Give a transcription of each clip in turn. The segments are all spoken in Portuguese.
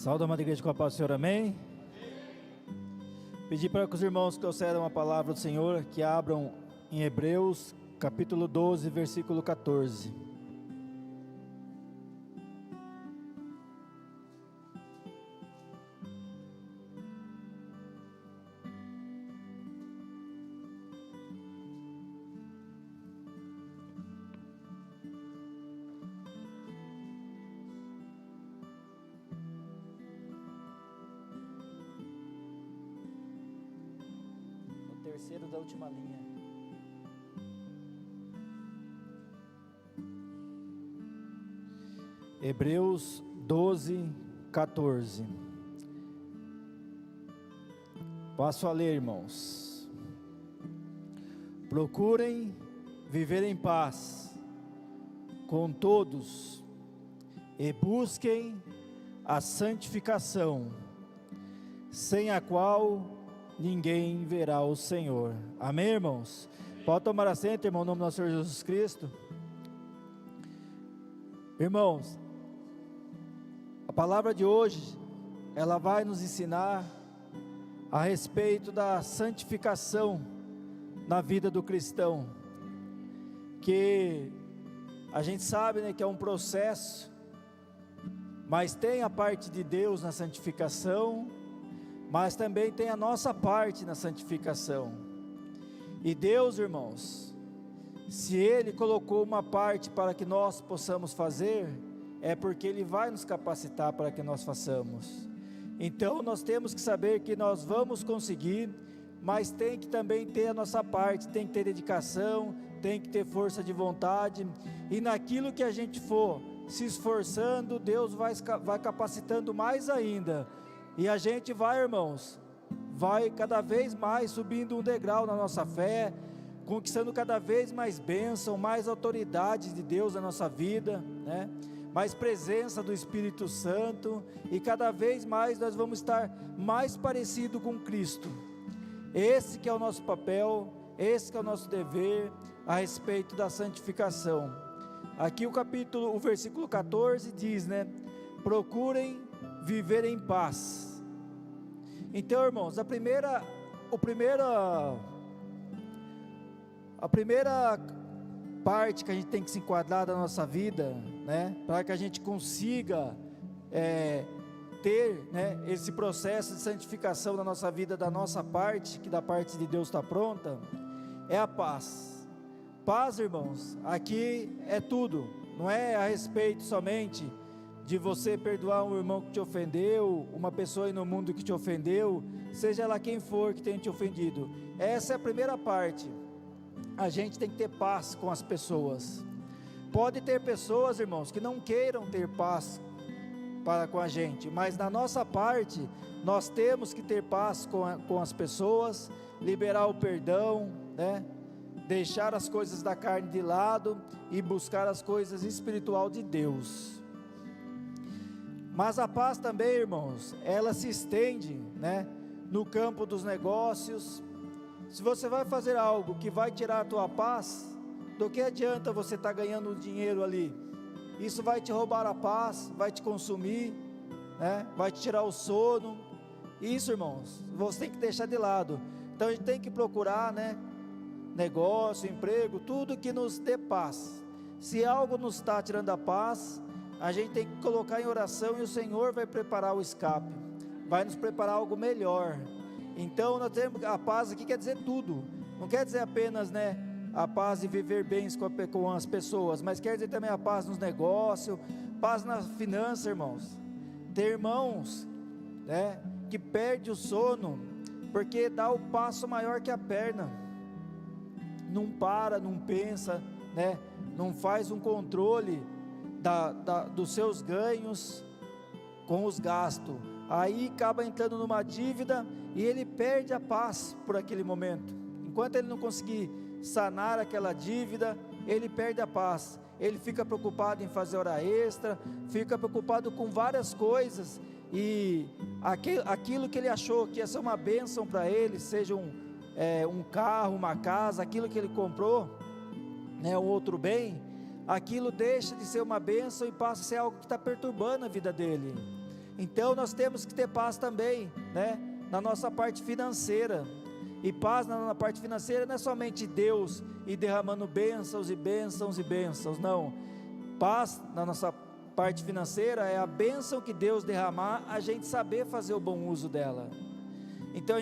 Saúde, amada igreja, com a paz do Senhor, amém? Pedir para que os irmãos que trouxeram a palavra do Senhor, que abram em Hebreus, capítulo 12, versículo 14. Terceiro da última linha. Hebreus 12, 14. Passo a ler, irmãos. Procurem viver em paz com todos e busquem a santificação, sem a qual ninguém verá o Senhor. Amém, irmãos? Pode tomar assento, irmão, em nome do nosso Senhor Jesus Cristo. Irmãos, a palavra de hoje, ela vai nos ensinar a respeito da santificação na vida do cristão, que a gente sabe, né, que é um processo, mas tem a parte de Deus na santificação, mas também tem a nossa parte na santificação. E Deus, irmãos, se Ele colocou uma parte para que nós possamos fazer, é porque Ele vai nos capacitar para que nós façamos. Então nós temos que saber que nós vamos conseguir, mas tem que também ter a nossa parte, tem que ter dedicação, tem que ter força de vontade, e naquilo que a gente for se esforçando, Deus vai capacitando mais ainda. E a gente vai, irmãos, vai cada vez mais subindo um degrau na nossa fé, conquistando cada vez mais bênção, mais autoridade de Deus na nossa vida, né? Mais presença do Espírito Santo, e cada vez mais nós vamos estar mais parecido com Cristo. Esse que é o nosso papel, esse que é o nosso dever a respeito da santificação. Aqui o versículo 14 diz, né? Procurem viver em paz. Então, irmãos, a primeira parte que a gente tem que se enquadrar da nossa vida, né, para que a gente consiga ter, né, esse processo de santificação da nossa vida, da nossa parte, que da parte de Deus está pronta, é a paz. Paz, irmãos, aqui é tudo, não é a respeito somente de você perdoar um irmão que te ofendeu, uma pessoa aí no mundo que te ofendeu, seja lá quem for que tenha te ofendido. Essa é a primeira parte. A gente tem que ter paz com as pessoas. Pode ter pessoas, irmãos, que não queiram ter paz para com a gente, mas na nossa parte, nós temos que ter paz com as pessoas, liberar o perdão, né? Deixar as coisas da carne de lado e buscar as coisas espirituais de Deus. Mas a paz também, irmãos, ela se estende, né, no campo dos negócios. Se você vai fazer algo que vai tirar a tua paz, do que adianta você estar ganhando dinheiro ali? Isso vai te roubar a paz, vai te consumir, né, vai te tirar o sono. Isso, irmãos, você tem que deixar de lado. Então a gente tem que procurar, né, negócio, emprego, tudo que nos dê paz. Se algo nos está tirando a paz, a gente tem que colocar em oração, e o Senhor vai preparar o escape, vai nos preparar algo melhor. Então nós temos a paz aqui, quer dizer tudo, não quer dizer apenas, né, a paz de viver bens com as pessoas, mas quer dizer também a paz nos negócios, paz na finança, irmãos. Ter irmãos, né, que perde o sono, porque dá o passo maior que a perna, não para, não pensa, né, não faz um controle dos seus ganhos com os gastos, aí acaba entrando numa dívida, e ele perde a paz por aquele momento. Enquanto ele não conseguir sanar aquela dívida, ele perde a paz, ele fica preocupado em fazer hora extra, fica preocupado com várias coisas, e aquilo que ele achou que ia ser uma bênção para ele, seja um carro, uma casa, aquilo que ele comprou, né, um outro bem, aquilo deixa de ser uma bênção e passa a ser algo que está perturbando a vida dele. Então nós temos que ter paz também, né, na nossa parte financeira. E paz na parte financeira não é somente Deus e derramando bênçãos e bênçãos e bênçãos, não. Paz na nossa parte financeira é a bênção que Deus derramar, a gente saber fazer o bom uso dela. Então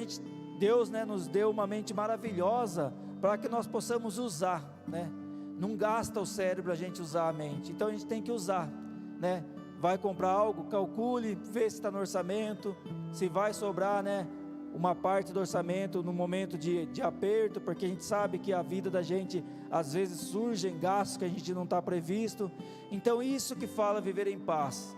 Deus, né, nos deu uma mente maravilhosa para que nós possamos usar, né? Não gasta o cérebro a gente usar a mente, então a gente tem que usar, né? Vai comprar algo, calcule, vê se está no orçamento, se vai sobrar, né, uma parte do orçamento no momento de aperto, porque a gente sabe que a vida da gente, às vezes surgem gastos que a gente não está previsto. Então isso que fala viver em paz,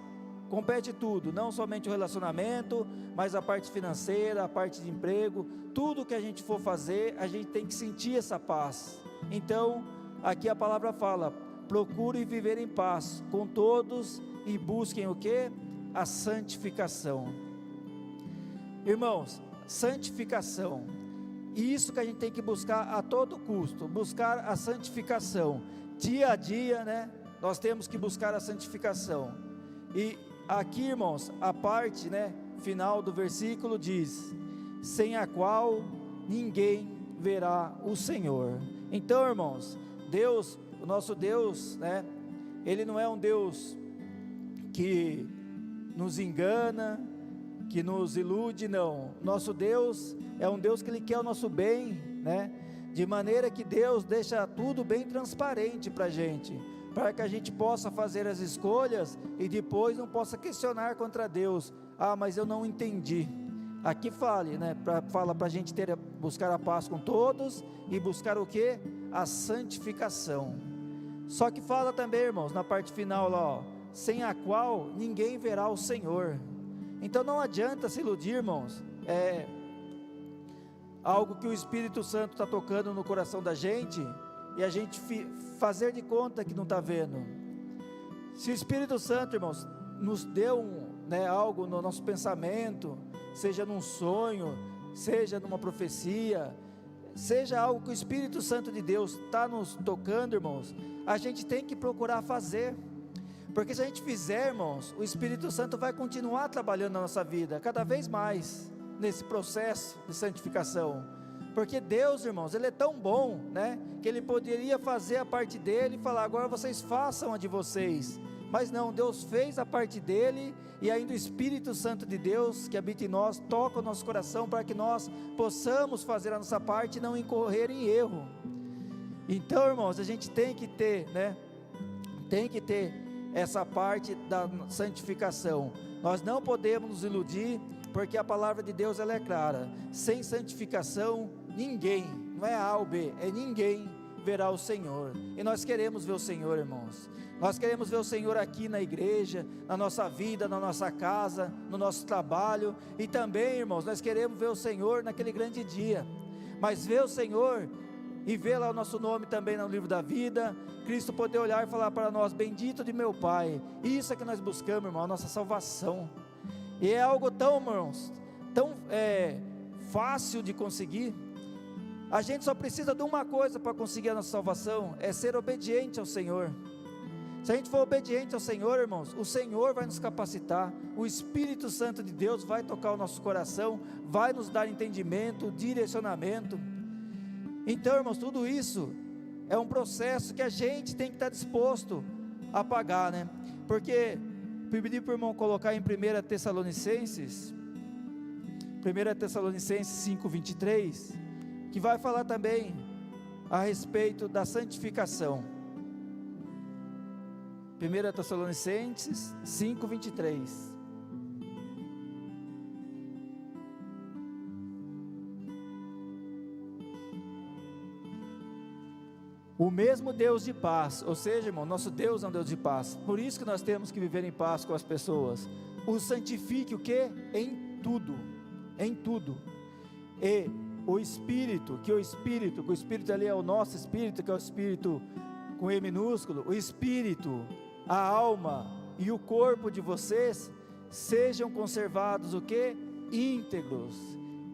compete tudo, não somente o relacionamento, mas a parte financeira, a parte de emprego, tudo que a gente for fazer, a gente tem que sentir essa paz. Então, aqui a palavra fala, procure viver em paz com todos e busquem o que? A santificação. Irmãos, santificação, e isso que a gente tem que buscar a todo custo, buscar a santificação, dia a dia, né, nós temos que buscar a santificação. E aqui, irmãos, a parte, né, final do versículo diz, sem a qual ninguém verá o Senhor. Então, irmãos, Deus, o nosso Deus, né, Ele não é um Deus que nos engana, que nos ilude, não. Nosso Deus é um Deus que Ele quer o nosso bem, né, de maneira que Deus deixa tudo bem transparente para a gente, para que a gente possa fazer as escolhas e depois não possa questionar contra Deus. Ah, mas eu não entendi. Aqui fala para a gente buscar a paz com todos e buscar o que? A santificação. Só que fala também, irmãos, na parte final lá, ó, sem a qual ninguém verá o Senhor. Então não adianta se iludir, irmãos, é algo que o Espírito Santo está tocando no coração da gente, e a gente fazer de conta que não está vendo. Se o Espírito Santo, irmãos, nos deu algo no nosso pensamento, seja num sonho, seja numa profecia, seja algo que o Espírito Santo de Deus está nos tocando, irmãos, a gente tem que procurar fazer, porque se a gente fizer, irmãos, o Espírito Santo vai continuar trabalhando na nossa vida, cada vez mais, nesse processo de santificação, porque Deus, irmãos, Ele é tão bom, né, que Ele poderia fazer a parte dele e falar, agora vocês façam a de vocês, mas não, Deus fez a parte dele, e ainda o Espírito Santo de Deus, que habita em nós, toca o nosso coração, para que nós possamos fazer a nossa parte e não incorrer em erro. Então, irmãos, a gente tem que ter, né, tem que ter essa parte da santificação, nós não podemos nos iludir, porque a palavra de Deus ela é clara, sem santificação, ninguém, não é A ou B, é ninguém verá o Senhor, e nós queremos ver o Senhor, irmãos, nós queremos ver o Senhor aqui na igreja, na nossa vida, na nossa casa, no nosso trabalho, e também, irmãos, nós queremos ver o Senhor naquele grande dia, mas ver o Senhor, e ver lá o nosso nome também no livro da vida, Cristo poder olhar e falar para nós, bendito de meu Pai, isso é que nós buscamos, irmão, a nossa salvação, e é algo tão, irmãos, tão fácil de conseguir. A gente só precisa de uma coisa para conseguir a nossa salvação, é ser obediente ao Senhor. Se a gente for obediente ao Senhor, irmãos, o Senhor vai nos capacitar, o Espírito Santo de Deus vai tocar o nosso coração, vai nos dar entendimento, direcionamento. Então, irmãos, tudo isso é um processo que a gente tem que estar disposto a pagar, né? Porque pedi para o irmão colocar em 1 Tessalonicenses 5:23, que vai falar também a respeito da santificação. 1 Tessalonicenses 5:23. O mesmo Deus de paz, ou seja, irmão, nosso Deus é um Deus de paz, por isso que nós temos que viver em paz com as pessoas, o santifique o que? Em tudo, e o Espírito, que o Espírito ali é o nosso Espírito, que é o Espírito com E minúsculo, o Espírito, a alma e o corpo de vocês, sejam conservados o que? Íntegros,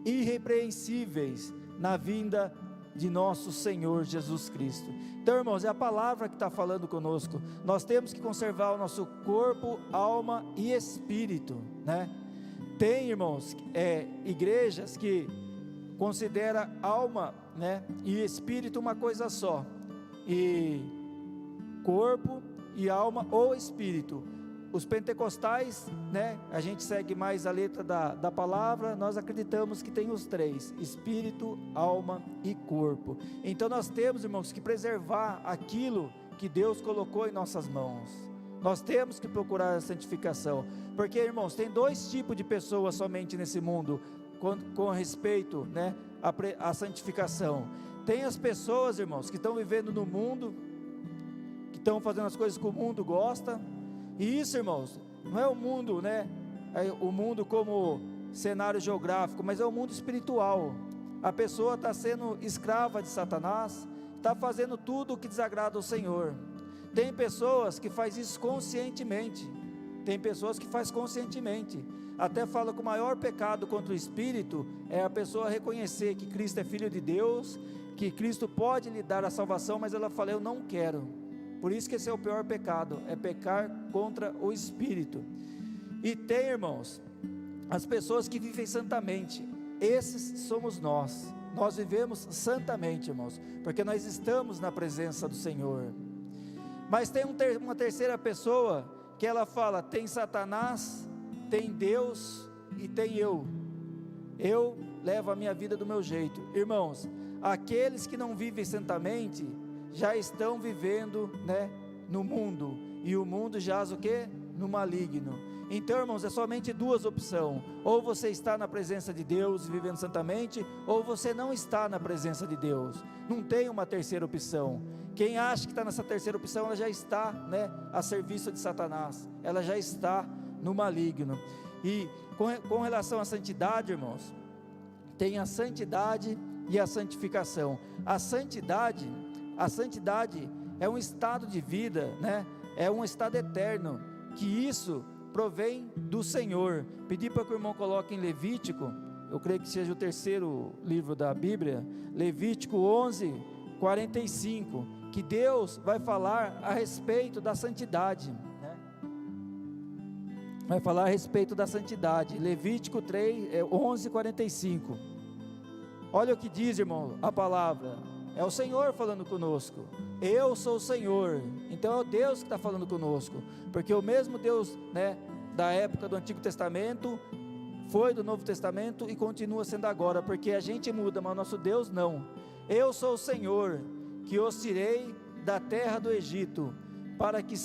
irrepreensíveis, na vinda de nosso Senhor Jesus Cristo. Então, irmãos, é a palavra que está falando conosco. Nós temos que conservar o nosso corpo, alma e espírito, né? Tem, irmãos, igrejas que considera alma, né, e espírito uma coisa só, e corpo e alma ou espírito. Os pentecostais, né, a gente segue mais a letra da palavra, nós acreditamos que tem os três: espírito, alma e corpo. Então nós temos, irmãos, que preservar aquilo que Deus colocou em nossas mãos. Nós temos que procurar a santificação, porque, irmãos, tem dois tipos de pessoas somente nesse mundo, com respeito, né, à santificação. Tem as pessoas, irmãos, que estão vivendo no mundo, que estão fazendo as coisas que o mundo gosta, e isso, irmãos, não é o mundo, né, o mundo como cenário geográfico, mas é o mundo espiritual. A pessoa está sendo escrava de Satanás, está fazendo tudo o que desagrada ao Senhor. Tem pessoas que fazem isso conscientemente, tem pessoas que fazem conscientemente, até fala que o maior pecado contra o espírito é a pessoa reconhecer que Cristo é Filho de Deus, que Cristo pode lhe dar a salvação, mas ela fala: eu não quero. Por isso que esse é o pior pecado, é pecar contra o espírito. E tem, irmãos, as pessoas que vivem santamente. Esses somos nós vivemos santamente, irmãos, porque nós estamos na presença do Senhor. Mas tem uma terceira pessoa, que ela fala: tem Satanás, tem Deus e tem eu levo a minha vida do meu jeito. Irmãos, aqueles que não vivem santamente, já estão vivendo, né, no mundo, e o mundo jaz o quê? No maligno. Então, irmãos, é somente duas opções: ou você está na presença de Deus vivendo santamente, ou você não está na presença de Deus. Não tem uma terceira opção. Quem acha que está nessa terceira opção, ela já está, né, a serviço de Satanás, ela já está no maligno. E com relação à santidade, irmãos, tem a santidade e a santificação. A santidade é um estado de vida, né? É um estado eterno, que isso provém do Senhor. Pedi para que o irmão coloque em Levítico, eu creio que seja o terceiro livro da Bíblia, Levítico 11, 45, que Deus vai falar a respeito da santidade, né? Vai falar a respeito da santidade. Levítico 11, 45. Olha o que diz, irmão, a palavra. É o Senhor falando conosco. Eu sou o Senhor. Então é o Deus que está falando conosco, porque o mesmo Deus, né, da época do Antigo Testamento, foi do Novo Testamento e continua sendo agora, porque a gente muda, mas o nosso Deus não. Eu sou o Senhor, que os tirei da terra do Egito, para que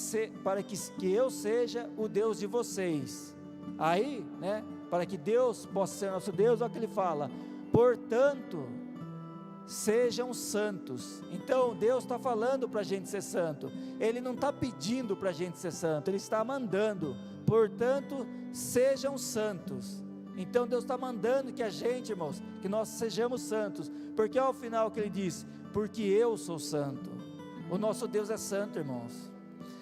eu seja o Deus de vocês. Aí, né, para que Deus possa ser nosso Deus, olha o que ele fala: portanto, sejam santos. Então Deus está falando para a gente ser santo, Ele não está pedindo para a gente ser santo, Ele está mandando. Portanto, sejam santos. Então Deus está mandando que a gente, irmãos, que nós sejamos santos, porque ao final que Ele diz: porque eu sou santo. O nosso Deus é santo, irmãos.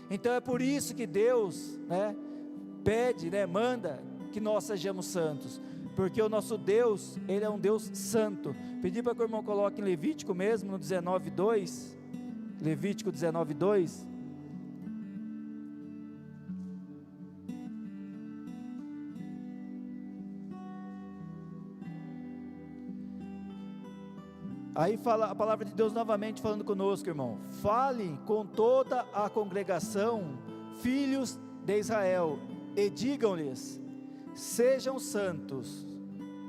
Então é por isso que Deus, né, pede, né, manda que nós sejamos santos, porque o nosso Deus, Ele é um Deus santo. Pedi para que o irmão coloque em Levítico mesmo, no 19:2, Levítico 19:2, aí fala a palavra de Deus novamente falando conosco, irmão: fale com toda a congregação, filhos de Israel, e digam-lhes: sejam santos.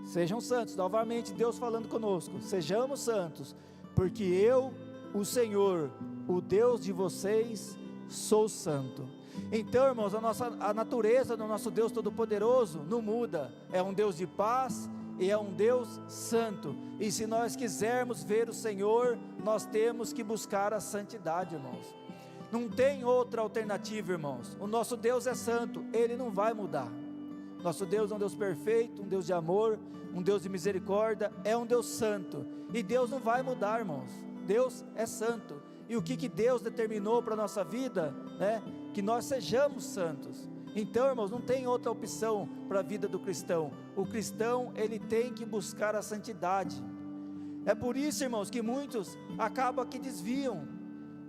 Sejam santos. Novamente Deus falando conosco: sejamos santos, porque eu, o Senhor, o Deus de vocês, sou santo. Então, irmãos, a natureza do nosso Deus Todo-Poderoso não muda. É um Deus de paz e é um Deus santo. E se nós quisermos ver o Senhor, nós temos que buscar a santidade, irmãos. Não tem outra alternativa, irmãos. O nosso Deus é santo, Ele não vai mudar. Nosso Deus é um Deus perfeito, um Deus de amor, um Deus de misericórdia, é um Deus santo, e Deus não vai mudar, irmãos. Deus é santo, e o que Deus determinou para a nossa vida, né? Que nós sejamos santos. Então, irmãos, não tem outra opção para a vida do cristão. O cristão, ele tem que buscar a santidade. É por isso, irmãos, que muitos acabam que desviam,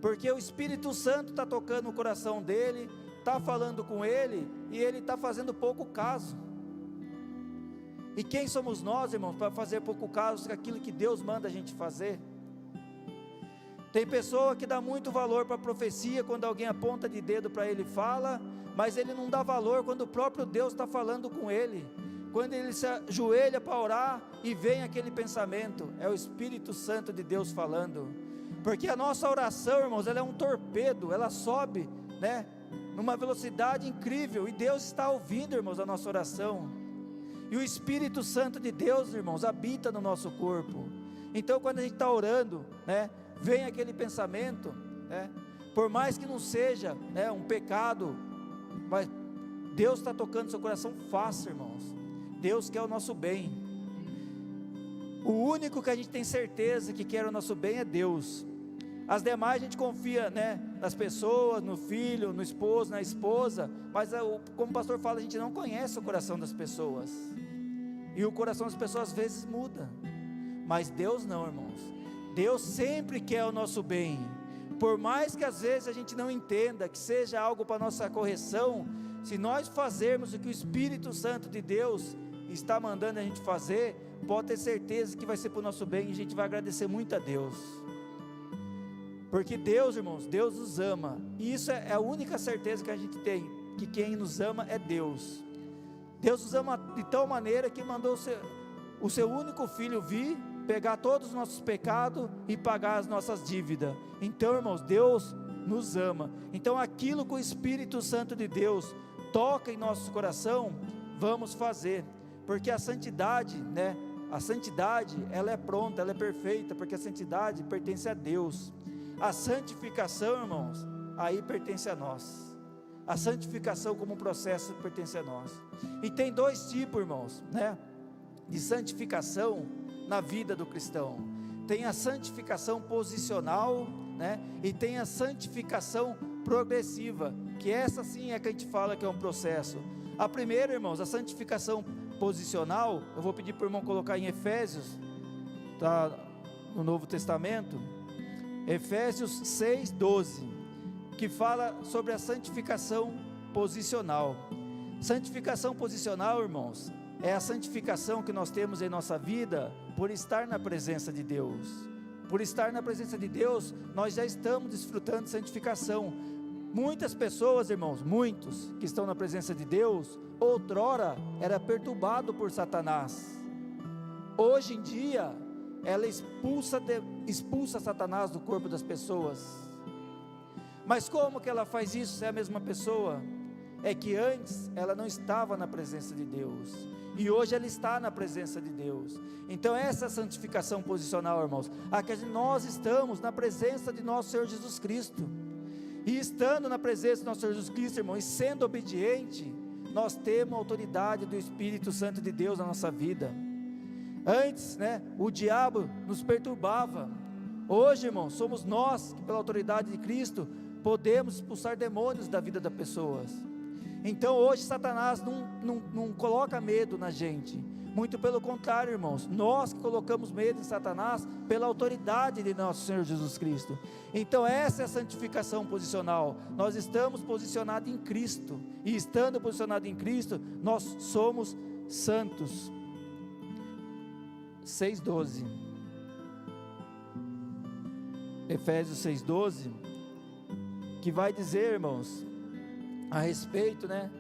porque o Espírito Santo está tocando o coração dele, está falando com ele, e ele está fazendo pouco caso. E quem somos nós, irmãos, para fazer pouco caso daquilo que Deus manda a gente fazer? Tem pessoa que dá muito valor para a profecia, quando alguém aponta de dedo para ele e fala, mas ele não dá valor quando o próprio Deus está falando com ele, quando ele se ajoelha para orar e vem aquele pensamento, é o Espírito Santo de Deus falando, porque a nossa oração, irmãos, ela é um torpedo, ela sobe, né, numa velocidade incrível, e Deus está ouvindo, irmãos, a nossa oração, e o Espírito Santo de Deus, irmãos, habita no nosso corpo. Então quando a gente está orando, né, vem aquele pensamento, né, por mais que não seja, né, um pecado, mas Deus está tocando seu coração, faça, irmãos. Deus quer o nosso bem. O único que a gente tem certeza que quer o nosso bem é Deus. As demais a gente confia, né, nas pessoas, no filho, no esposo, na esposa, mas como o pastor fala, a gente não conhece o coração das pessoas, e o coração das pessoas às vezes muda, mas Deus não, irmãos. Deus sempre quer o nosso bem, por mais que às vezes a gente não entenda, que seja algo para nossa correção, se nós fazermos o que o Espírito Santo de Deus está mandando a gente fazer, pode ter certeza que vai ser para o nosso bem, e a gente vai agradecer muito a Deus, porque Deus, irmãos, Deus nos ama, e isso é a única certeza que a gente tem, que quem nos ama é Deus. Deus nos ama de tal maneira que mandou o seu único filho vir, pegar todos os nossos pecados e pagar as nossas dívidas. Então, irmãos, Deus nos ama. Então aquilo que o Espírito Santo de Deus toca em nosso coração, vamos fazer, porque a santidade, né, a santidade, ela é pronta, ela é perfeita, porque a santidade pertence a Deus. A santificação, irmãos, aí pertence a nós. A santificação como um processo pertence a nós. E tem dois tipos, irmãos, né, de santificação na vida do cristão. Tem a santificação posicional, né, e tem a santificação progressiva, que essa sim é que a gente fala que é um processo. A primeira, irmãos, a santificação posicional, eu vou pedir para o irmão colocar em Efésios, está no Novo Testamento, Efésios 6:12, que fala sobre a santificação posicional. Santificação posicional, irmãos, é a santificação que nós temos em nossa vida por estar na presença de Deus. Por estar na presença de Deus, nós já estamos desfrutando de santificação. Muitas pessoas, irmãos, muitos que estão na presença de Deus, outrora era perturbado por Satanás. Hoje em dia, ela expulsa Satanás do corpo das pessoas. Mas como que ela faz isso se é a mesma pessoa? É que antes ela não estava na presença de Deus, e hoje ela está na presença de Deus. Então essa santificação posicional, irmãos, a que nós estamos na presença de nosso Senhor Jesus Cristo, e estando na presença do nosso Senhor Jesus Cristo, irmão, e sendo obediente, nós temos a autoridade do Espírito Santo de Deus na nossa vida. Antes, né, o diabo nos perturbava. Hoje, irmão, somos nós que pela autoridade de Cristo podemos expulsar demônios da vida das pessoas. Então hoje Satanás não coloca medo na gente, muito pelo contrário, irmãos, nós que colocamos medo em Satanás pela autoridade de nosso Senhor Jesus Cristo. Então essa é a santificação posicional. Nós estamos posicionados em Cristo, e estando posicionados em Cristo, nós somos santos. 6:12, Efésios 6:12, que vai dizer, irmãos, a respeito, né,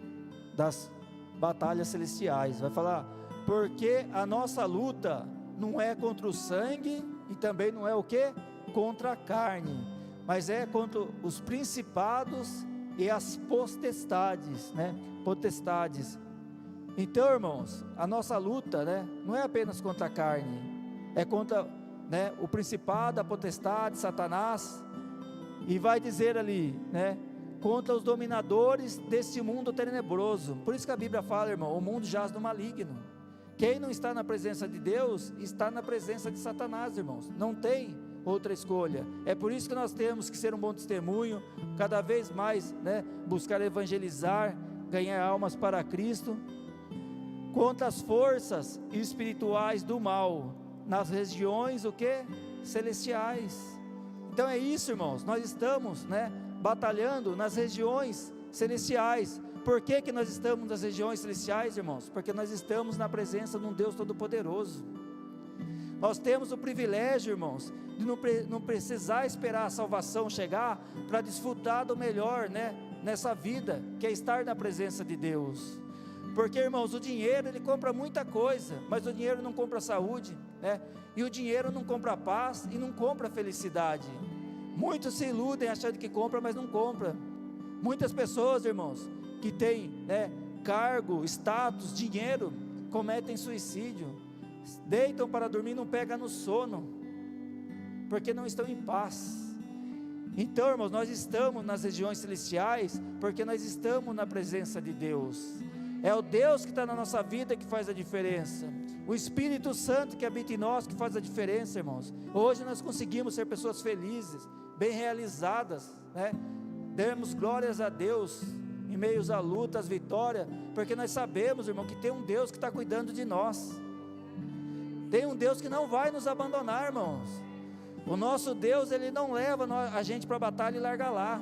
das batalhas celestiais. Vai falar, porque a nossa luta não é contra o sangue, e também não é o que? Contra a carne, mas é contra os principados e as potestades, né, potestades. Então, irmãos, a nossa luta, né, não é apenas contra a carne, é contra, né, o principado, a potestade, Satanás, e vai dizer ali, né, contra os dominadores deste mundo tenebroso. Por isso que a Bíblia fala, irmão, o mundo jaz no maligno. Quem não está na presença de Deus, está na presença de Satanás, irmãos, não tem outra escolha. É por isso que nós temos que ser um bom testemunho, cada vez mais, né, buscar evangelizar, ganhar almas para Cristo, contra as forças espirituais do mal nas regiões, o que? Celestiais. Então é isso, irmãos, nós estamos, né, batalhando nas regiões celestiais. Por que nós estamos nas regiões celestiais, irmãos? Porque nós estamos na presença de um Deus Todo-Poderoso. Nós temos o privilégio, irmãos, de não precisar esperar a salvação chegar para desfrutar do melhor, né, nessa vida, que é estar na presença de Deus. Porque, irmãos, o dinheiro, ele compra muita coisa, mas o dinheiro não compra saúde, né? E o dinheiro não compra paz e não compra felicidade. Muitos se iludem achando que compra, mas não compra. Muitas pessoas, irmãos, que têm, né, cargo, status, dinheiro, cometem suicídio, deitam para dormir, não pegam no sono, porque não estão em paz. Então, irmãos, nós estamos nas regiões celestiais, porque nós estamos na presença de Deus. É o Deus que está na nossa vida que faz a diferença. O Espírito Santo que habita em nós que faz a diferença, irmãos. Hoje nós conseguimos ser pessoas felizes, bem realizadas, né? Demos glórias a Deus em meio à luta, às vitórias, porque nós sabemos, irmão, que tem um Deus que está cuidando de nós. Tem um Deus que não vai nos abandonar, irmãos. O nosso Deus, Ele não leva a gente para a batalha e larga lá.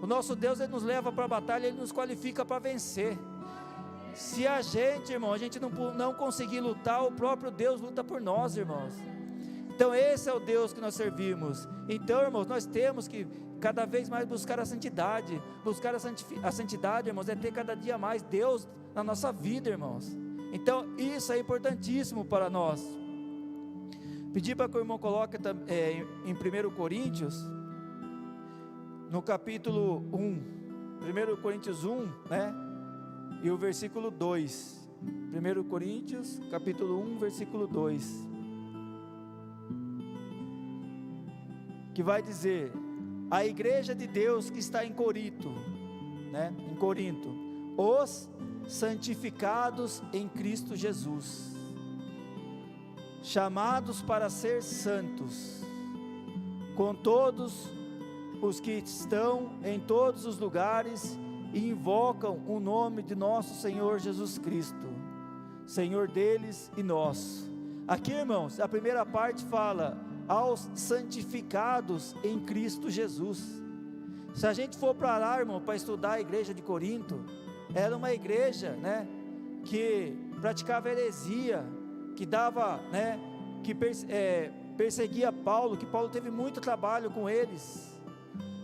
O nosso Deus, Ele nos leva para a batalha, Ele nos qualifica para vencer. Se a gente, irmão, a gente não conseguir lutar, o próprio Deus luta por nós, irmãos. Então esse é o Deus que nós servimos. Então, irmãos, nós temos que cada vez mais buscar a santidade. Buscar a santidade, irmãos, é ter cada dia mais Deus na nossa vida, irmãos. Então isso é importantíssimo para nós. Pedir para que o irmão coloque em 1 Coríntios, no capítulo 1, 1 Coríntios 1, né? E o versículo 2, 1 Coríntios, capítulo 1, versículo 2, que vai dizer: a igreja de Deus que está em Corinto, né, em Corinto, os santificados em Cristo Jesus, chamados para ser santos, com todos os que estão em todos os lugares e invocam o nome de nosso Senhor Jesus Cristo, Senhor deles e nosso. Aqui, irmãos, a primeira parte fala aos santificados em Cristo Jesus. Se a gente for para lá, irmão, para estudar a igreja de Corinto, era uma igreja, né, que praticava heresia, que dava, né, que perseguia Paulo, que Paulo teve muito trabalho com eles.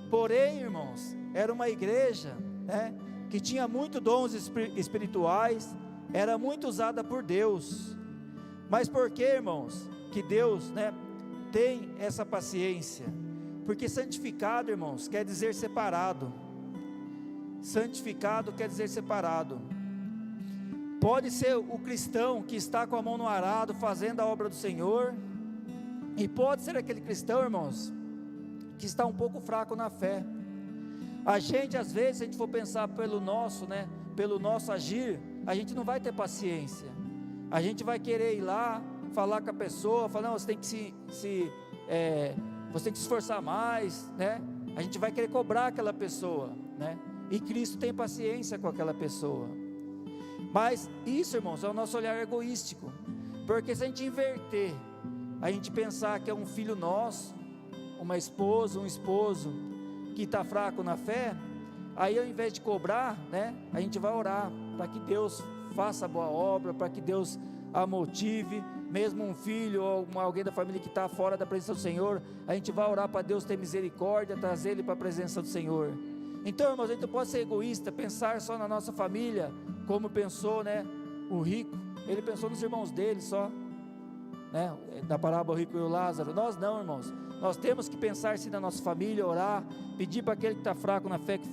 Porém, irmãos, era uma igreja, né, que tinha muitos dons espirituais, era muito usada por Deus. Mas por que, irmãos, que Deus, né, tem essa paciência? Porque santificado, irmãos, quer dizer separado. Santificado quer dizer separado. Pode ser o cristão que está com a mão no arado fazendo a obra do Senhor, e pode ser aquele cristão, irmãos, que está um pouco fraco na fé. A gente, às vezes, se a gente for pensar pelo nosso, né, pelo nosso agir, a gente não vai ter paciência. A gente vai querer ir lá, falar com a pessoa, falar: não, você tem que você tem que se esforçar mais, né? A gente vai querer cobrar aquela pessoa, né? E Cristo tem paciência com aquela pessoa. Mas isso, irmãos, é o nosso olhar egoístico. Porque se a gente inverter, a gente pensar que é um filho nosso, uma esposa, um esposo que está fraco na fé, aí ao invés de cobrar, né, a gente vai orar para que Deus faça a boa obra, para que Deus a motive. Mesmo um filho ou alguém da família que está fora da presença do Senhor, a gente vai orar para Deus ter misericórdia, trazer ele para a presença do Senhor. Então, irmãos, a gente não pode ser egoísta, pensar só na nossa família, como pensou, né, o rico. Ele pensou nos irmãos dele só, né, da parábola o rico e o Lázaro. Nós não, irmãos, nós temos que pensar sim na nossa família, orar, pedir para aquele que está fraco na fé que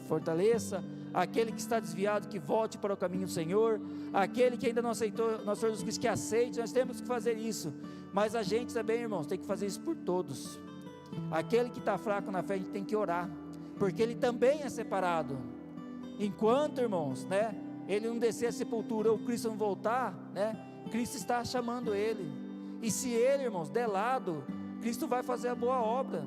fortaleça, aquele que está desviado que volte para o caminho do Senhor, aquele que ainda não aceitou nosso Senhor Jesus Cristo que aceite. Nós temos que fazer isso, mas a gente também, irmãos, tem que fazer isso por todos. Aquele que está fraco na fé, a gente tem que orar, porque ele também é separado. Enquanto, irmãos, né, ele não descer a sepultura, ou Cristo não voltar, né, Cristo está chamando ele, e se ele, irmãos, der lado, Cristo vai fazer a boa obra.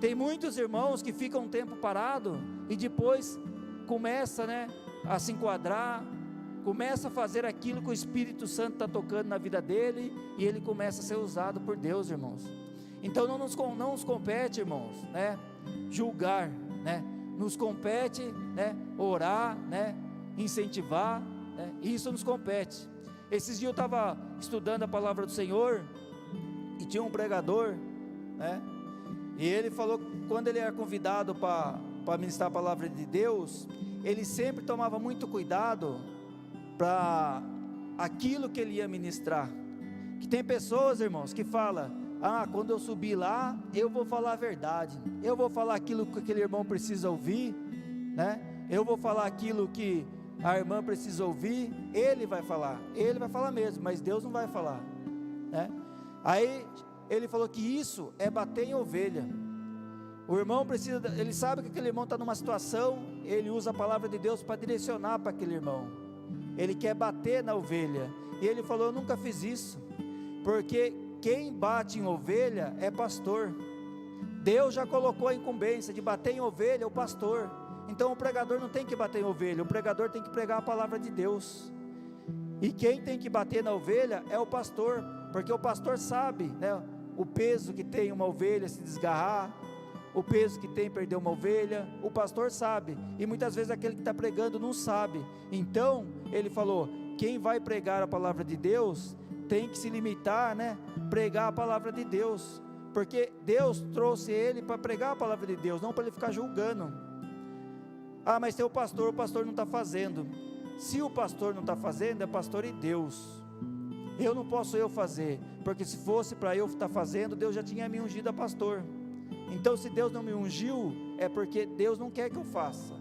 Tem muitos irmãos que ficam um tempo parado, e depois começa, né, a se enquadrar, começa a fazer aquilo que o Espírito Santo está tocando na vida dele, e ele começa a ser usado por Deus, irmãos. Então não nos compete, irmãos, né, julgar, né, nos compete, né, orar, né, incentivar, né, isso nos compete. Esses dias eu estava estudando a palavra do Senhor, e tinha um pregador, né, e ele falou que quando ele era convidado para ministrar a palavra de Deus, ele sempre tomava muito cuidado para aquilo que ele ia ministrar. Que tem pessoas, irmãos, que falam: quando eu subir lá, eu vou falar a verdade, eu vou falar aquilo que aquele irmão precisa ouvir, né? Eu vou falar aquilo que a irmã precisa ouvir. Ele vai falar mesmo, mas Deus não vai falar, né? Aí ele falou que isso é bater em ovelha. O irmão precisa, ele sabe que aquele irmão está numa situação, ele usa a palavra de Deus para direcionar para aquele irmão. Ele quer bater na ovelha, e ele falou: eu nunca fiz isso, porque quem bate em ovelha é pastor. Deus já colocou a incumbência de bater em ovelha, o pastor. Então o pregador não tem que bater em ovelha, o pregador tem que pregar a palavra de Deus. E quem tem que bater na ovelha é o pastor, porque o pastor sabe, né, o peso que tem uma ovelha se desgarrar, o peso que tem perder uma ovelha. O pastor sabe, e muitas vezes aquele que está pregando não sabe. Então ele falou: quem vai pregar a palavra de Deus tem que se limitar, né, pregar a palavra de Deus, porque Deus trouxe ele para pregar a palavra de Deus, não para ele ficar julgando. Mas tem o pastor não está fazendo. Se o pastor não está fazendo, é pastor e Deus. Eu não posso fazer, porque se fosse para eu estar fazendo, Deus já tinha me ungido a pastor. Então se Deus não me ungiu, é porque Deus não quer que eu faça.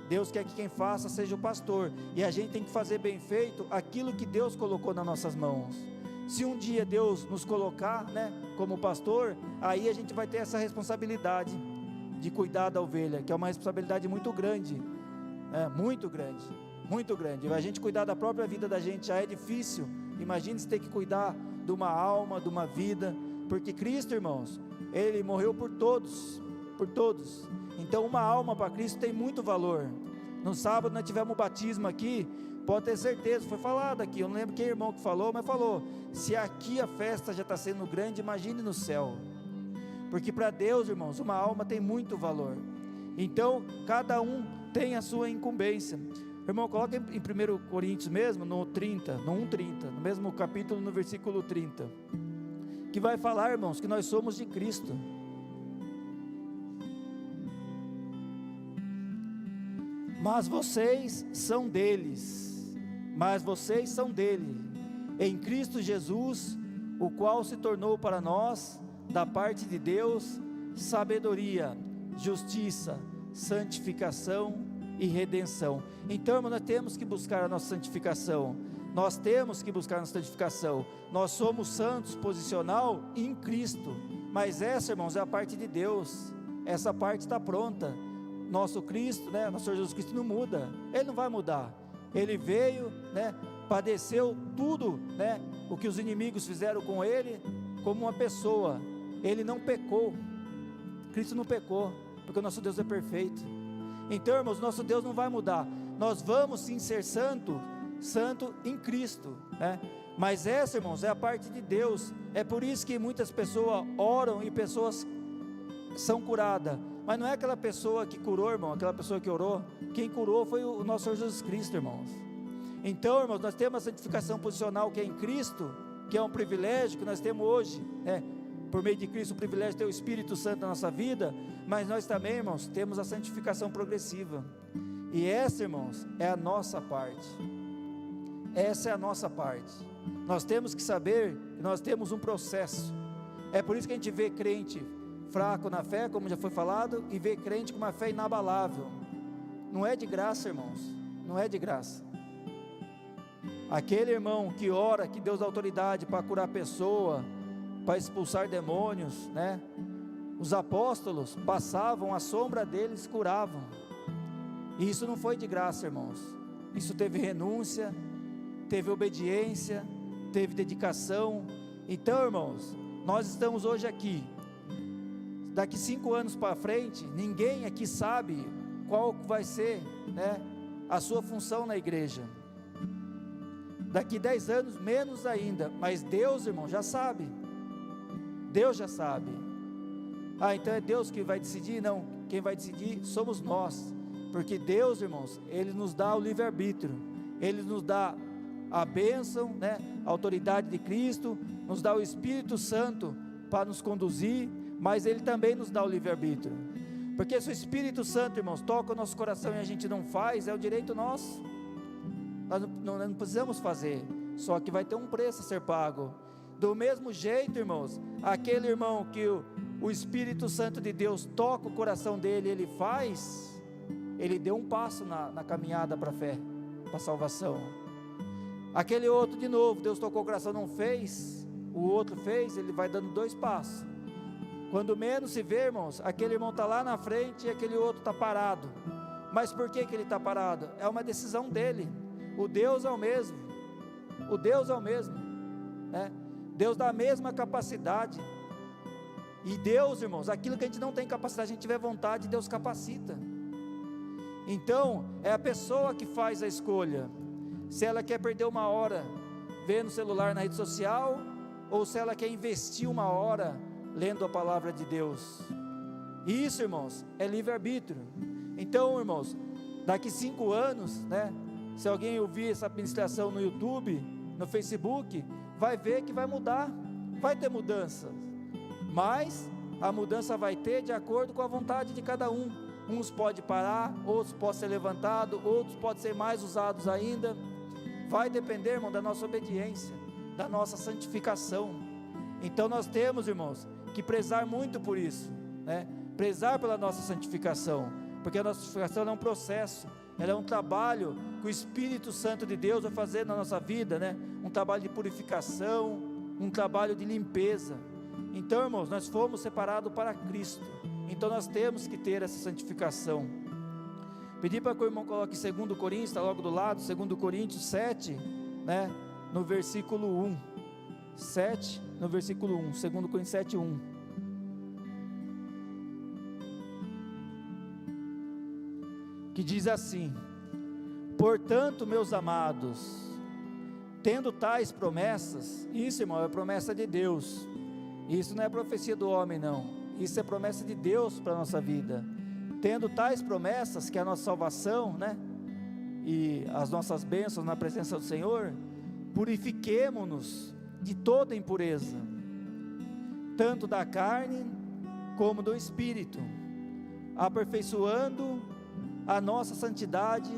Deus quer que quem faça seja o pastor, e a gente tem que fazer bem feito aquilo que Deus colocou nas nossas mãos. Se um dia Deus nos colocar, né, como pastor, aí a gente vai ter essa responsabilidade de cuidar da ovelha, que é uma responsabilidade muito grande, muito grande, muito grande. A gente cuidar da própria vida da gente já é difícil, imagine se ter que cuidar de uma alma, de uma vida, porque Cristo, irmãos, Ele morreu por todos, então uma alma para Cristo tem muito valor. No sábado nós tivemos um batismo aqui, pode ter certeza, foi falado aqui, eu não lembro quem irmão que falou, mas falou: se aqui a festa já está sendo grande, imagine no céu, porque para Deus, irmãos, uma alma tem muito valor. Então cada um tem a sua incumbência. Irmão, coloca em 1 Coríntios mesmo, no 1:30, no mesmo capítulo, no versículo 30, que vai falar, irmãos, que nós somos de Cristo. Mas vocês são dele, em Cristo Jesus, o qual se tornou para nós, da parte de Deus, sabedoria, justiça, santificação e redenção. Então, irmão, nós temos que buscar a nossa santificação, nós somos santos posicional em Cristo, mas essa, irmãos, é a parte de Deus, essa parte está pronta. Nosso Cristo, né, nosso Senhor Jesus Cristo não muda, Ele não vai mudar. Ele veio, né, padeceu tudo, né, o que os inimigos fizeram com Ele, como uma pessoa. Ele não pecou, Cristo não pecou, porque o nosso Deus é perfeito. Então, irmãos, nosso Deus não vai mudar. Nós vamos sim ser santo em Cristo, né? Mas essa, irmãos, é a parte de Deus. É por isso que muitas pessoas oram e pessoas são curadas, mas não é aquela pessoa que curou, irmão, aquela pessoa que orou. Quem curou foi o nosso Senhor Jesus Cristo, irmãos. Então, irmãos, nós temos a santificação posicional que é em Cristo, que é um privilégio que nós temos hoje, né? Por meio de Cristo, o privilégio de ter o Espírito Santo na nossa vida, mas nós também, irmãos, temos a santificação progressiva, e essa, irmãos, é a nossa parte. Essa é a nossa parte. Nós temos que saber que nós temos um processo. É por isso que a gente vê crente fraco na fé, como já foi falado, e vê crente com uma fé inabalável. Não é de graça, irmãos, não é de graça. Aquele irmão que ora, que Deus dá autoridade para curar a pessoa, para expulsar demônios, né? Os apóstolos passavam, a sombra deles curavam, e isso não foi de graça, irmãos. Isso teve renúncia, teve obediência, teve dedicação. Então, irmãos, nós estamos hoje aqui. Daqui 5 anos para frente, ninguém aqui sabe qual vai ser, né, a sua função na igreja. daqui 10 anos, menos ainda. Mas Deus, irmão, já sabe. Deus já sabe. Então é Deus que vai decidir? Não, quem vai decidir somos nós. Porque Deus, irmãos, Ele nos dá o livre-arbítrio. Ele nos dá a bênção, né? A autoridade de Cristo, nos dá o Espírito Santo para nos conduzir, mas Ele também nos dá o livre-arbítrio. Porque se o Espírito Santo, irmãos, toca o nosso coração e a gente não faz, é o direito nosso. Nós não precisamos fazer, só que vai ter um preço a ser pago. Do mesmo jeito, irmãos, aquele irmão que o Espírito Santo de Deus toca o coração dele, ele faz, ele deu um passo na caminhada para a fé, para a salvação. Aquele outro, de novo, Deus tocou o coração, não fez, o outro fez, ele vai dando 2 passos. Quando menos se vê, irmãos, aquele irmão está lá na frente e aquele outro está parado. Mas por que ele está parado? É uma decisão dele. O Deus é o mesmo. O Deus é o mesmo, né? Deus dá a mesma capacidade. E Deus, irmãos, aquilo que a gente não tem capacidade, se a gente tiver vontade, Deus capacita. Então, é a pessoa que faz a escolha. Se ela quer perder 1 hora vendo o celular na rede social, ou se ela quer investir 1 hora lendo a palavra de Deus. E isso, irmãos, é livre-arbítrio. Então, irmãos, daqui 5 anos, né, se alguém ouvir essa ministração no YouTube, no Facebook, vai ver que vai mudar, vai ter mudanças, mas a mudança vai ter de acordo com a vontade de cada um. Uns podem parar, outros podem ser levantados, outros podem ser mais usados ainda. Vai depender, irmão, da nossa obediência, da nossa santificação. Então nós temos, irmãos, que prezar muito por isso, né? Prezar pela nossa santificação, porque a nossa santificação é um processo, ela é um trabalho que o Espírito Santo de Deus vai fazer na nossa vida, né? Um trabalho de purificação, um trabalho de limpeza. Então, irmãos, nós fomos separados para Cristo, então nós temos que ter essa santificação. Pedi para que o irmão coloque 2 Coríntios, está logo do lado, 2 Coríntios 7, né? No versículo 1, 7, no versículo 1, 2 Coríntios 7, 1. Que diz assim: portanto, meus amados, tendo tais promessas, isso, irmão, é promessa de Deus, isso não é profecia do homem, não, isso é promessa de Deus para a nossa vida. Tendo tais promessas, que é a nossa salvação, né, e as nossas bênçãos na presença do Senhor, purifiquemo-nos de toda impureza, tanto da carne como do espírito, aperfeiçoando a nossa santidade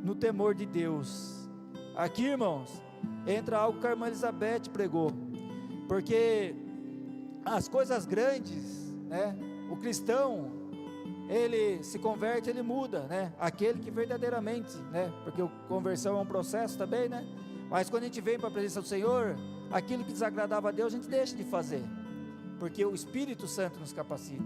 no temor de Deus. Aqui, irmãos, entra algo que a irmã Elizabeth pregou, porque as coisas grandes, né, o cristão, ele se converte, ele muda, né, aquele que verdadeiramente, né, porque a conversão é um processo também, né, mas quando a gente vem para a presença do Senhor, aquilo que desagradava a Deus, a gente deixa de fazer, porque o Espírito Santo nos capacita.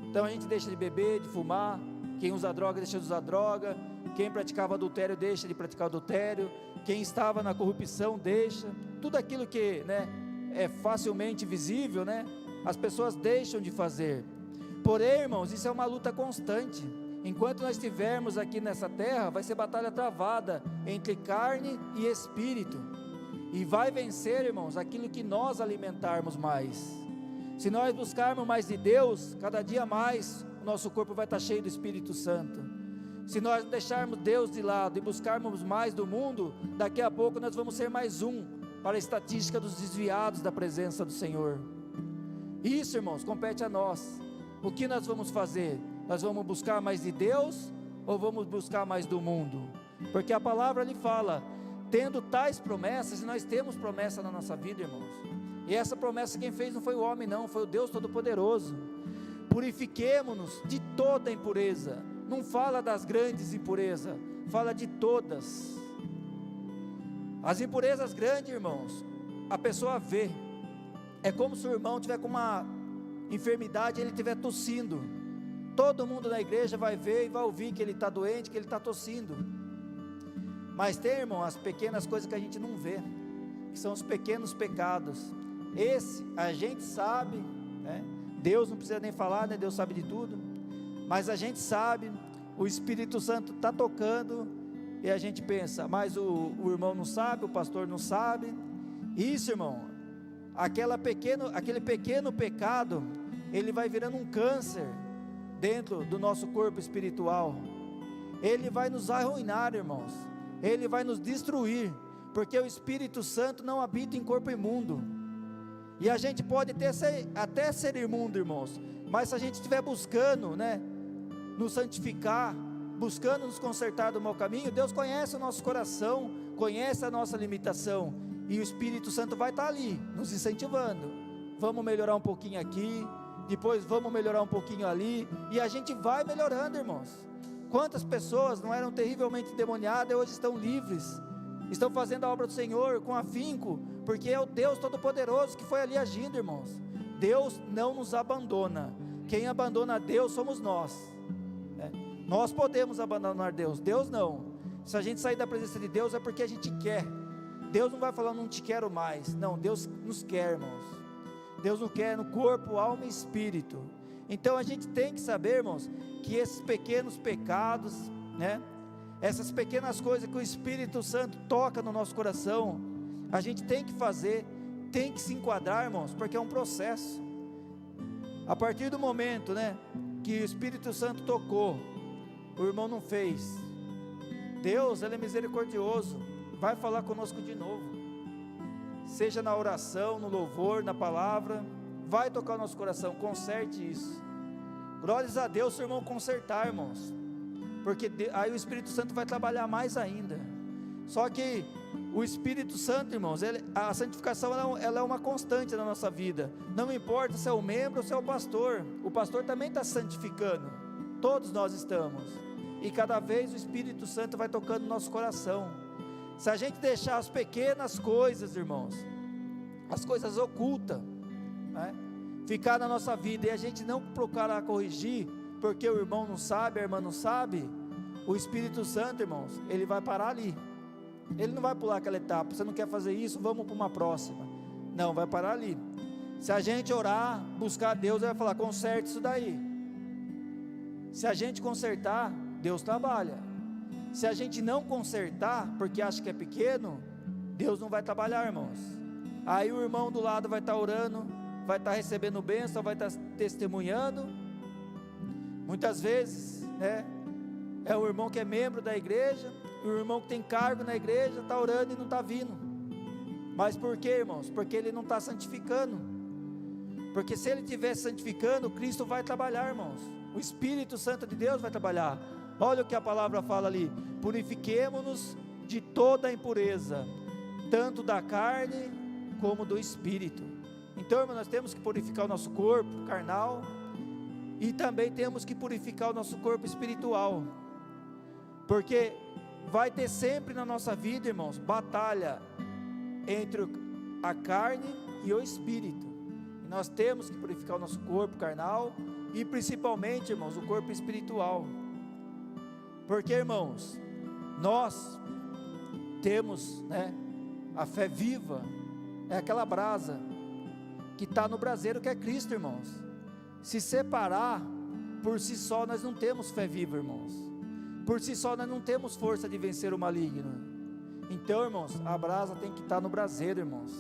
Então a gente deixa de beber, de fumar, quem usa droga deixa de usar droga, quem praticava adultério deixa de praticar adultério, quem estava na corrupção deixa, tudo aquilo que, né, é facilmente visível, né, as pessoas deixam de fazer. Porém, irmãos, isso é uma luta constante. Enquanto nós estivermos aqui nessa terra, vai ser batalha travada entre carne e espírito, e vai vencer, irmãos, aquilo que nós alimentarmos mais. Se nós buscarmos mais de Deus, cada dia mais o nosso corpo vai estar cheio do Espírito Santo. Se nós deixarmos Deus de lado e buscarmos mais do mundo, daqui a pouco nós vamos ser mais um para a estatística dos desviados da presença do Senhor. Isso, irmãos, compete a nós. O que nós vamos fazer? Nós vamos buscar mais de Deus ou vamos buscar mais do mundo? Porque a palavra ali fala, tendo tais promessas, e nós temos promessa na nossa vida, irmãos, e essa promessa quem fez não foi o homem não, foi o Deus Todo-Poderoso. Purifiquemo-nos de toda impureza. Não fala das grandes impurezas, fala de todas. As impurezas grandes, irmãos, a pessoa vê. É como se o irmão tiver com uma enfermidade, ele estiver tossindo. Todo mundo na igreja vai ver e vai ouvir que ele está doente, que ele está tossindo. Mas tem, irmão, as pequenas coisas que a gente não vê, que são os pequenos pecados. Esse a gente sabe, né? Deus não precisa nem falar, né? Deus sabe de tudo. Mas a gente sabe, o Espírito Santo está tocando, E a gente pensa, mas o irmão não sabe, o pastor não sabe. Isso, irmão, aquele pequeno pecado, ele vai virando um câncer dentro do nosso corpo espiritual. Ele vai nos arruinar, irmãos. Ele vai nos destruir, porque o Espírito Santo não habita em corpo imundo. E a gente pode até ser imundo, irmãos, mas se a gente estiver buscando, né, nos santificar, buscando nos consertar do mau caminho, Deus conhece o nosso coração, conhece a nossa limitação, e o Espírito Santo vai estar ali, nos incentivando. Vamos melhorar um pouquinho aqui, depois vamos melhorar um pouquinho ali, e a gente vai melhorando, irmãos. Quantas pessoas não eram terrivelmente endemoniadas e hoje estão livres, estão fazendo a obra do Senhor com afinco, porque é o Deus Todo-Poderoso que foi ali agindo, irmãos. Deus não nos abandona. Quem abandona Deus somos nós, né? Nós podemos abandonar Deus, Deus não. Se a gente sair da presença de Deus é porque a gente quer. Deus não vai falar, não te quero mais. Não, Deus nos quer, irmãos. Deus nos quer no corpo, alma e espírito. Então a gente tem que saber, irmãos, que esses pequenos pecados, né, essas pequenas coisas que o Espírito Santo toca no nosso coração, a gente tem que fazer, tem que se enquadrar, irmãos, porque é um processo. A partir do momento, né, que o Espírito Santo tocou, o irmão não fez, Deus, Ele é misericordioso, vai falar conosco de novo, seja na oração, no louvor, na palavra, vai tocar o nosso coração, conserte isso. Glórias a Deus se o irmão consertar, irmãos, porque aí o Espírito Santo vai trabalhar mais ainda. Só que o Espírito Santo, irmãos, a santificação ela é uma constante na nossa vida. Não importa se é o membro ou se é o pastor também está santificando, todos nós estamos, e cada vez o Espírito Santo vai tocando no nosso coração. Se a gente deixar as pequenas coisas, irmãos, as coisas ocultas, né, ficar na nossa vida, e a gente não procurar corrigir, porque o irmão não sabe, a irmã não sabe, o Espírito Santo, irmãos, ele vai parar ali. Ele não vai pular aquela etapa. Você não quer fazer isso, vamos para uma próxima. Não, vai parar ali. Se a gente orar, buscar Deus, ele vai falar, conserte isso daí. Se a gente consertar, Deus trabalha. Se a gente não consertar, porque acha que é pequeno, Deus não vai trabalhar, irmãos. Aí o irmão do lado vai estar orando, vai estar recebendo bênção, vai estar testemunhando. Muitas vezes, né, é o irmão que é membro da igreja, o irmão que tem cargo na igreja, está orando e não está vindo. Mas por quê, irmãos? Porque ele não está santificando. Porque se ele estiver santificando, Cristo vai trabalhar, irmãos. O Espírito Santo de Deus vai trabalhar. Olha o que a palavra fala ali: purifiquemo-nos de toda a impureza, tanto da carne como do espírito. Então, irmão, nós temos que purificar o nosso corpo carnal, e também temos que purificar o nosso corpo espiritual, porque vai ter sempre na nossa vida, irmãos, batalha entre a carne e o espírito, e nós temos que purificar o nosso corpo carnal, e principalmente, irmãos, o corpo espiritual, porque, irmãos, nós temos, né, a fé viva, é aquela brasa que está no braseiro, que é Cristo, irmãos. Se separar, por si só nós não temos fé viva, irmãos. Por si só nós não temos força de vencer o maligno. Então, irmãos, a brasa tem que estar no braseiro, irmãos.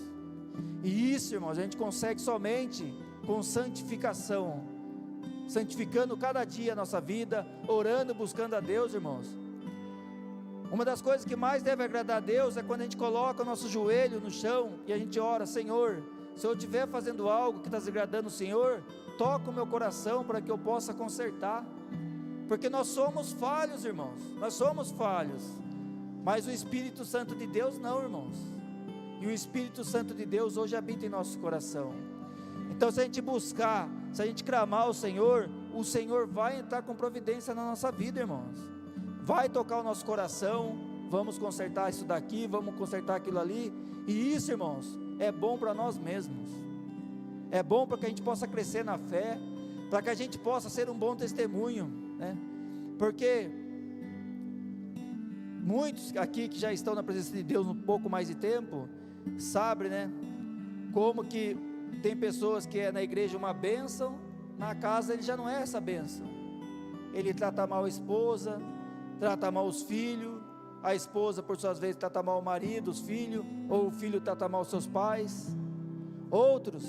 E isso, irmãos, a gente consegue somente com santificação, santificando cada dia a nossa vida, orando, buscando a Deus, irmãos. Uma das coisas que mais deve agradar a Deus é quando a gente coloca o nosso joelho no chão e a gente ora: Senhor, se eu estiver fazendo algo que está desagradando o Senhor, toca o meu coração para que eu possa consertar, porque nós somos falhos, irmãos, nós somos falhos, mas o Espírito Santo de Deus não, irmãos, e o Espírito Santo de Deus hoje habita em nosso coração. Então, se a gente buscar, se a gente clamar o Senhor vai entrar com providência na nossa vida, irmãos, vai tocar o nosso coração, vamos consertar isso daqui, vamos consertar aquilo ali, e isso, irmãos, é bom para nós mesmos, é bom para que a gente possa crescer na fé, para que a gente possa ser um bom testemunho, né? Porque muitos aqui que já estão na presença de Deus um pouco mais de tempo, sabem, né, como que tem pessoas que é na igreja uma bênção, na casa ele já não é essa bênção, ele trata mal a esposa, trata mal os filhos, a esposa, por suas vezes, trata mal o marido, os filhos, ou o filho trata mal os seus pais. Outros,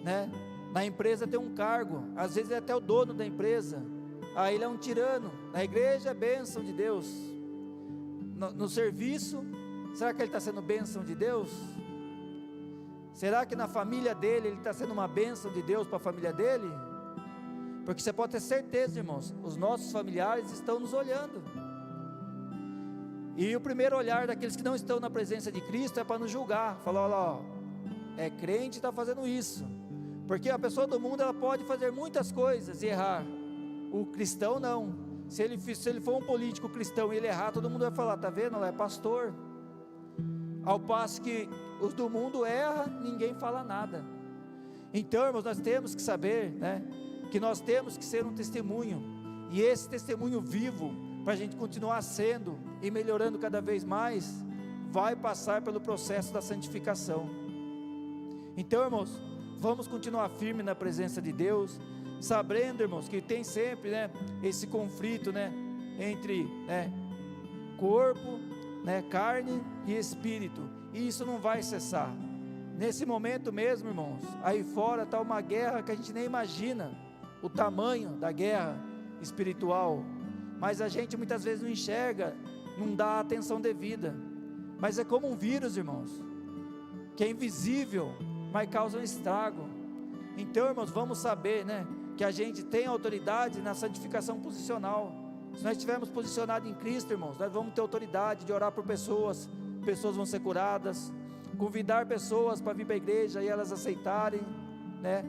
né, na empresa tem um cargo, às vezes é até o dono da empresa, aí ele é um tirano. Na igreja é bênção de Deus, no serviço, será que ele está sendo bênção de Deus? Será que na família dele, ele está sendo uma bênção de Deus para a família dele? Porque você pode ter certeza, irmãos, os nossos familiares estão nos olhando, e o primeiro olhar daqueles que não estão na presença de Cristo é para nos julgar, falar, olha lá, é crente, está fazendo isso, porque a pessoa do mundo, ela pode fazer muitas coisas e errar, o cristão não. Se ele for um político cristão e ele errar, todo mundo vai falar, está vendo, ela é pastor. Ao passo que os do mundo erram, ninguém fala nada. Então, irmãos, nós temos que saber, né, que nós temos que ser um testemunho, e esse testemunho vivo, para a gente continuar sendo e melhorando cada vez mais, vai passar pelo processo da santificação. Então, irmãos, vamos continuar firme na presença de Deus, sabendo, irmãos, que tem sempre, né, esse conflito, né, entre, né, corpo, né, carne e espírito, e isso não vai cessar. Nesse momento mesmo, irmãos, aí fora está uma guerra que a gente nem imagina o tamanho da guerra espiritual, mas a gente muitas vezes não enxerga, não dá a atenção devida, mas é como um vírus, irmãos, que é invisível, mas causa um estrago. Então, irmãos, vamos saber, né, que a gente tem autoridade na santificação posicional. Se nós estivermos posicionados em Cristo, irmãos, nós vamos ter autoridade de orar por pessoas, pessoas vão ser curadas, convidar pessoas para vir para a igreja e elas aceitarem, né,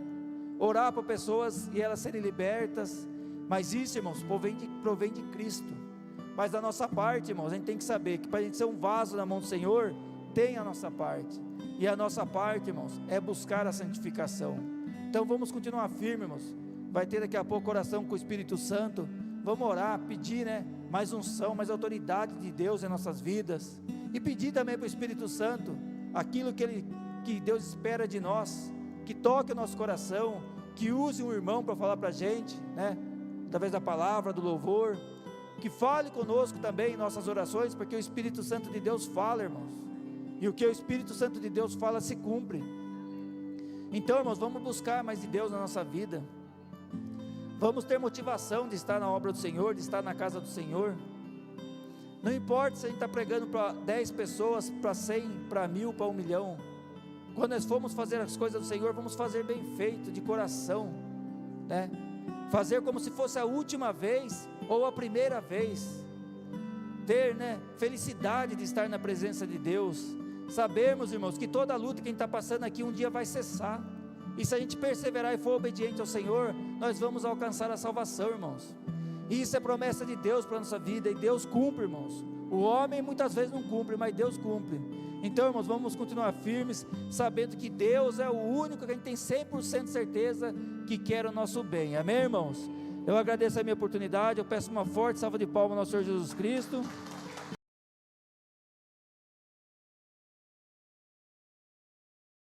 orar por pessoas e elas serem libertas. Mas isso, irmãos, provém de Cristo. Mas da nossa parte, irmãos, a gente tem que saber que para a gente ser um vaso na mão do Senhor, tem a nossa parte, e a nossa parte, irmãos, é buscar a santificação. Então vamos continuar firmes, irmãos. Vai ter daqui a pouco oração com o Espírito Santo, vamos orar, pedir, né, mais unção, mais autoridade de Deus em nossas vidas, e pedir também para o Espírito Santo, aquilo que Deus espera de nós, que toque o nosso coração, que use um irmão para falar para a gente, né, através da palavra, do louvor, que fale conosco também em nossas orações, porque o Espírito Santo de Deus fala, irmãos, e o que o Espírito Santo de Deus fala se cumpre. Então, irmãos, vamos buscar mais de Deus na nossa vida, vamos ter motivação de estar na obra do Senhor, de estar na casa do Senhor. Não importa se a gente está pregando para 10 pessoas, para 100, para 1000, para 1 milhão, quando nós formos fazer as coisas do Senhor, vamos fazer bem feito, de coração, né, fazer como se fosse a última vez, ou a primeira vez, ter, né, felicidade de estar na presença de Deus, sabermos, irmãos, que toda a luta que a gente está passando aqui, um dia vai cessar, e se a gente perseverar e for obediente ao Senhor, nós vamos alcançar a salvação, irmãos, e isso é promessa de Deus para a nossa vida, e Deus cumpre, irmãos. O homem muitas vezes não cumpre, mas Deus cumpre. Então, irmãos, vamos continuar firmes, sabendo que Deus é o único que a gente tem 100% certeza que quer o nosso bem, amém, irmãos? Eu agradeço a minha oportunidade, eu peço uma forte salva de palmas ao Senhor Jesus Cristo.